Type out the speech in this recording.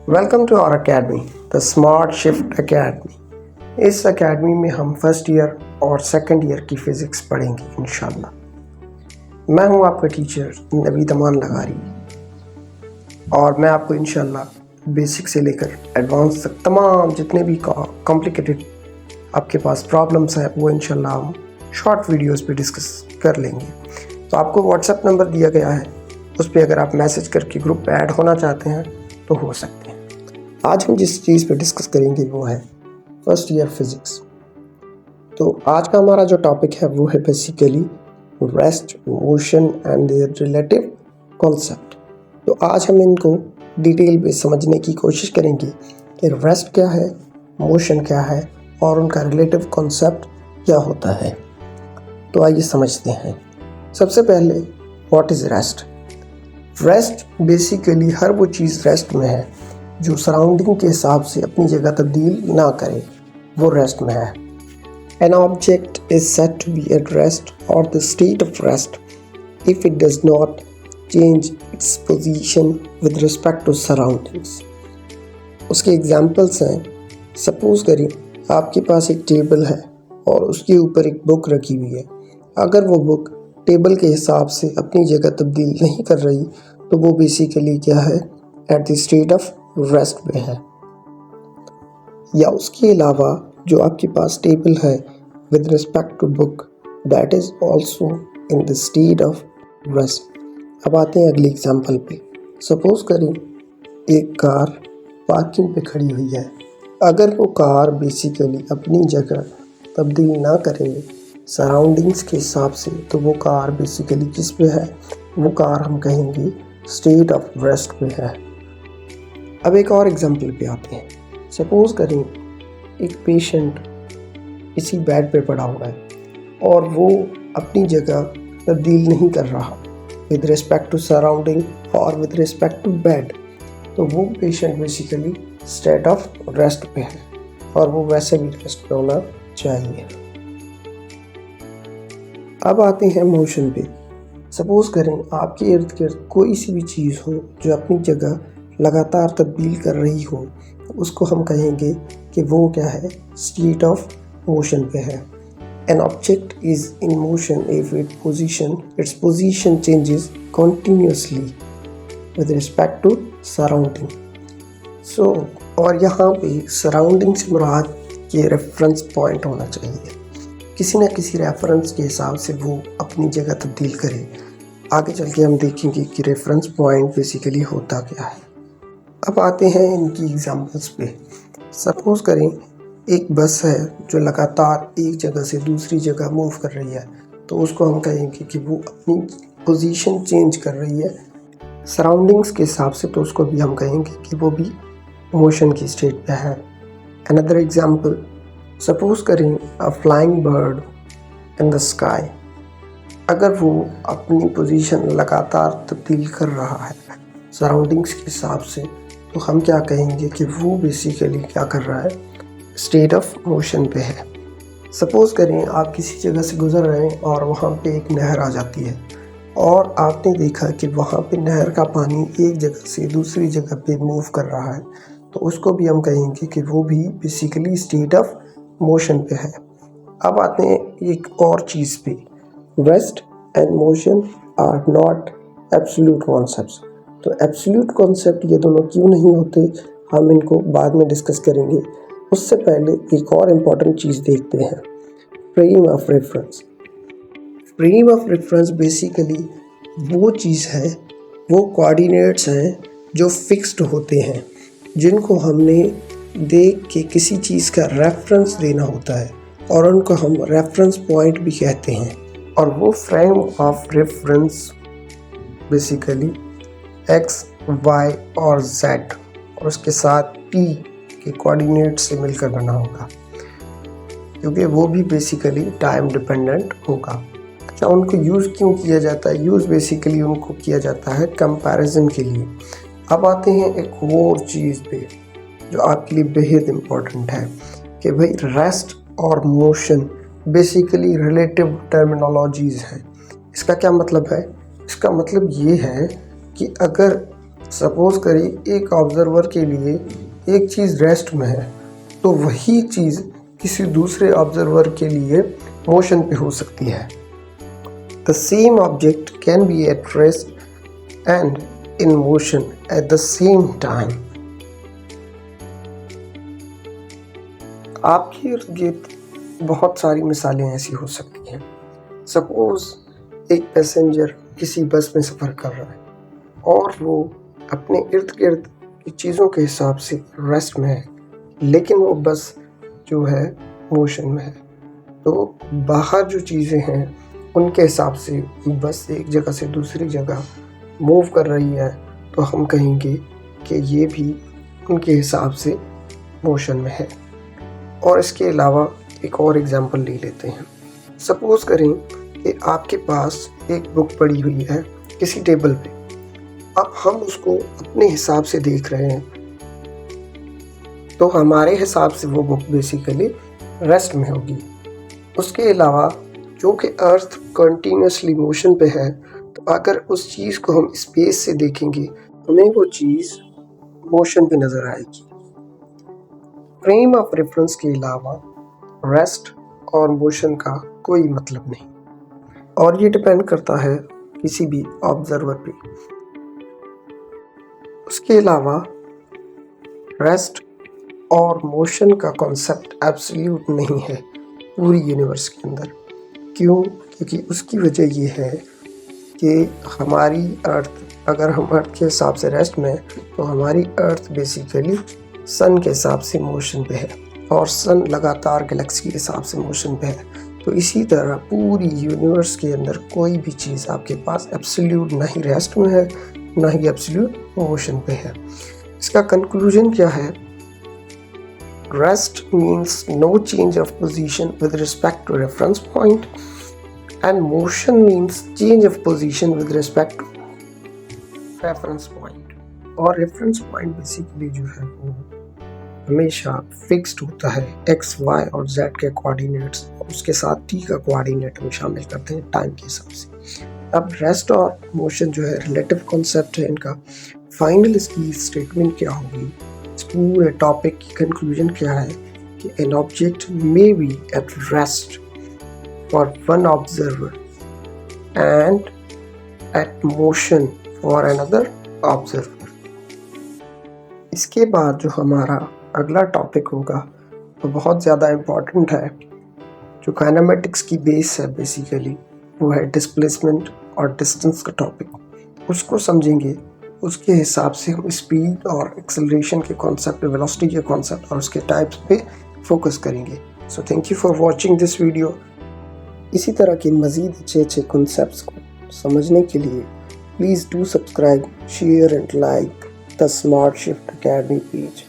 Welcome to our academy the smart shift academy. इस academy में हम फर्स्ट ईयर और सेकंड ईयर की फ़िज़िक्स पढ़ेंगे इंशाल्लाह। मैं हूं आपका टीचर नवीद अमान लगारी और मैं आपको इंशाल्लाह बेसिक से लेकर एडवांस तक तमाम जितने भी कॉम्प्लिकेटेड आपके पास प्रॉब्लम्स हैं वो इंशाल्लाह हम शॉर्ट वीडियोस पे डिस्कस कर लेंगे। तो आपको व्हाट्सएप नंबर दिया गया है, उस पर अगर आप मैसेज करके ग्रुप पे ऐड होना चाहते हैं तो हो सकते हैं। आज हम जिस चीज़ पे डिस्कस करेंगे वो है फर्स्ट ईयर फिज़िक्स। तो आज का हमारा जो टॉपिक है वो है basically rest, motion and there relative concept. तो आज हम इनको डिटेल में समझने की कोशिश करेंगे कि रेस्ट क्या है, मोशन क्या है और उनका रिलेटिव कॉन्सेप्ट क्या होता है। तो आइए समझते हैं। सबसे पहले what is rest. Rest basically हर वो चीज़ रेस्ट में है जो सराउंडिंग के हिसाब से अपनी जगह तब्दील ना करे, वो रेस्ट में है। An object is said to be at rest or the state of rest if it does not change its position with respect to surroundings. उसके एग्जाम्पल्स हैं, सपोज करिए आपके पास एक टेबल है और उसके ऊपर एक बुक रखी हुई है। अगर वो बुक टेबल के हिसाब से अपनी जगह तब्दील नहीं कर रही तो वो बेसिकली क्या है, at the state of rest में है। या उसके अलावा जो आपके पास टेबल है with respect to book, that is also in the state of rest. अब आते हैं अगले एग्जाम्पल पे। सपोज करें एक कार पार्किंग पे खड़ी हुई है। अगर वो कार बेसिकली अपनी जगह तब्दील ना करे सराउंडिंग्स के हिसाब से तो वो कार बेसिकली किस पे है, वो कार हम कहेंगे स्टेट ऑफ रेस्ट पे है। अब एक और एग्जांपल पे आते हैं। सपोज करें एक पेशेंट इसी बेड पे पड़ा हुआ है और वो अपनी जगह तब्दील नहीं कर रहा विद रिस्पेक्ट टू सराउंडिंग और विद रिस्पेक्ट टू बेड, तो वो patient basically state of rest पे है और वो वैसे भी रेस्ट पे होना चाहिए। अब आते हैं मोशन पे। सपोज करें आपके इर्द गिर्द कोई सी भी चीज़ हो जो अपनी जगह लगातार तब्दील कर रही हो, उसको हम कहेंगे कि वो क्या है, स्टेट ऑफ मोशन पे है। An object is in motion if its position changes continuously with respect to surrounding. So और यहाँ पे सराउंडिंग से मुराद ये रेफरेंस पॉइंट होना चाहिए, किसी न किसी रेफरेंस के हिसाब से वो अपनी जगह तब्दील करे। आगे चल के हम देखेंगे कि रेफरेंस पॉइंट बेसिकली होता क्या है। अब आते हैं इनकी एग्जांपल्स पे। सपोज करें एक बस है जो लगातार एक जगह से दूसरी जगह मूव कर रही है, तो उसको हम कहेंगे कि वो अपनी पोजीशन चेंज कर रही है सराउंडिंग्स के हिसाब से, तो उसको भी हम कहेंगे कि वो भी मोशन की स्टेट पे है। अनदर एग्जांपल, सपोज करें a flying bird in the sky. अगर वो अपनी पोजीशन लगातार तब्दील कर रहा है सराउंडिंग्स के हिसाब से, तो हम क्या कहेंगे कि वो बेसिकली क्या कर रहा है, स्टेट ऑफ मोशन पे है। सपोज करें आप किसी जगह से गुजर रहे हैं और वहाँ पे एक नहर आ जाती है और आपने देखा कि वहाँ पे नहर का पानी एक जगह से दूसरी जगह पे मूव कर रहा है, तो उसको भी हम कहेंगे कि वो भी बेसिकली स्टेट ऑफ मोशन पे है। अब आते हैं एक और चीज़ पे। Rest and motion are not absolute concepts. तो एब्सोल्यूट कॉन्सेप्ट ये दोनों क्यों नहीं होते, हम इनको बाद में डिस्कस करेंगे। उससे पहले एक और इम्पॉर्टेंट चीज़ देखते हैं, frame of reference. Frame of reference basically वो चीज़ है, वो कोऑर्डिनेट्स हैं जो फिक्स्ड होते हैं, जिनको हमने देख के किसी चीज़ का रेफरेंस देना होता है और उनको हम रेफरेंस पॉइंट भी कहते हैं। और वो frame of reference basically x, y और z और उसके साथ p के कोऑर्डिनेट से मिलकर बना होगा, क्योंकि वो भी बेसिकली टाइम डिपेंडेंट होगा। अच्छा, उनको यूज़ क्यों किया जाता है? यूज़ बेसिकली उनको किया जाता है कंपैरिजन के लिए। अब आते हैं एक और चीज़ पे जो आपके लिए बेहद इम्पोर्टेंट है कि भाई रेस्ट और मोशन बेसिकली रिलेटिव टर्मिनोलॉजीज़ हैं। इसका क्या मतलब है? इसका मतलब ये है कि अगर सपोज करिए एक ऑब्जर्वर के लिए एक चीज़ रेस्ट में है, तो वही चीज़ किसी दूसरे ऑब्जर्वर के लिए मोशन पे हो सकती है। The same object can be at rest and in motion at the same time. आपके इर्द गिर्द बहुत सारी मिसालें ऐसी हो सकती हैं। सपोज एक पैसेंजर किसी बस में सफ़र कर रहा है और वो अपने इर्द गिर्द की चीज़ों के हिसाब से रेस्ट में है, लेकिन वो बस जो है मोशन में है। तो बाहर जो चीज़ें हैं उनके हिसाब से बस एक जगह से दूसरी जगह मूव कर रही है, तो हम कहेंगे कि ये भी उनके हिसाब से मोशन में है। और इसके अलावा एक और एग्जांपल ले लेते हैं। सपोज करें कि आपके पास एक बुक पड़ी हुई है किसी टेबल पे। अब हम उसको अपने हिसाब से देख रहे हैं, तो हमारे हिसाब से वो बुक बेसिकली रेस्ट में होगी। उसके अलावा जो कि अर्थ कंटिन्यूसली मोशन पे है, तो अगर उस चीज़ को हम स्पेस से देखेंगे हमें वो चीज़ मोशन पे नज़र आएगी। फ्रेम ऑफ रेफरेंस के अलावा रेस्ट और मोशन का कोई मतलब नहीं, और ये डिपेंड करता है किसी भी ऑब्जर्वर पे। उसके अलावा रेस्ट और मोशन का कॉन्सेप्ट एब्सोल्यूट नहीं है पूरी यूनिवर्स के अंदर। क्यों? क्योंकि उसकी वजह ये है कि हमारी अर्थ, अगर हम अर्थ के हिसाब से रेस्ट में, तो हमारी अर्थ बेसिकली सन के हिसाब से मोशन पे है और सन लगातार गैलेक्सी के हिसाब से मोशन पे है। तो इसी तरह पूरी यूनिवर्स के अंदर कोई भी चीज़ आपके पास एब्सोल्यूट ना ही रेस्ट में है ना ही एब्सोल्यूट मोशन पे है। इसका कंक्लूजन क्या है? Rest means no change of position with respect to reference point and motion means change of position with respect to reference point. और रेफरेंस पॉइंट बेसिकली जो है वो हमेशा फिक्स्ड होता है एक्स, वाई और जेड के कोऑर्डिनेट्स, उसके साथ टी का कोऑर्डिनेट हम शामिल करते हैं टाइम के हिसाब से। अब रेस्ट और मोशन जो है रिलेटिव कॉन्सेप्ट है इनका। फाइनल इसकी स्टेटमेंट क्या होगी, इस पूरे टॉपिक की कंक्लूजन क्या है कि an object may be at rest for one observer and at motion for another observer. इसके बाद जो हमारा अगला टॉपिक होगा वो बहुत ज़्यादा इम्पॉर्टेंट है, जो काइनेमेटिक्स की बेस है बेसिकली, वो है डिस्प्लेसमेंट और डिस्टेंस का टॉपिक। उसको समझेंगे, उसके हिसाब से हम स्पीड और एक्सेलरेशन के कॉन्सेप्ट, वेलोसिटी के कॉन्सेप्ट और उसके टाइप्स पे फोकस करेंगे। So thank you for watching this video. इसी तरह के मज़ीद अच्छे कॉन्सेप्ट्स को समझने के लिए please do subscribe, share and like the smart shift academy page.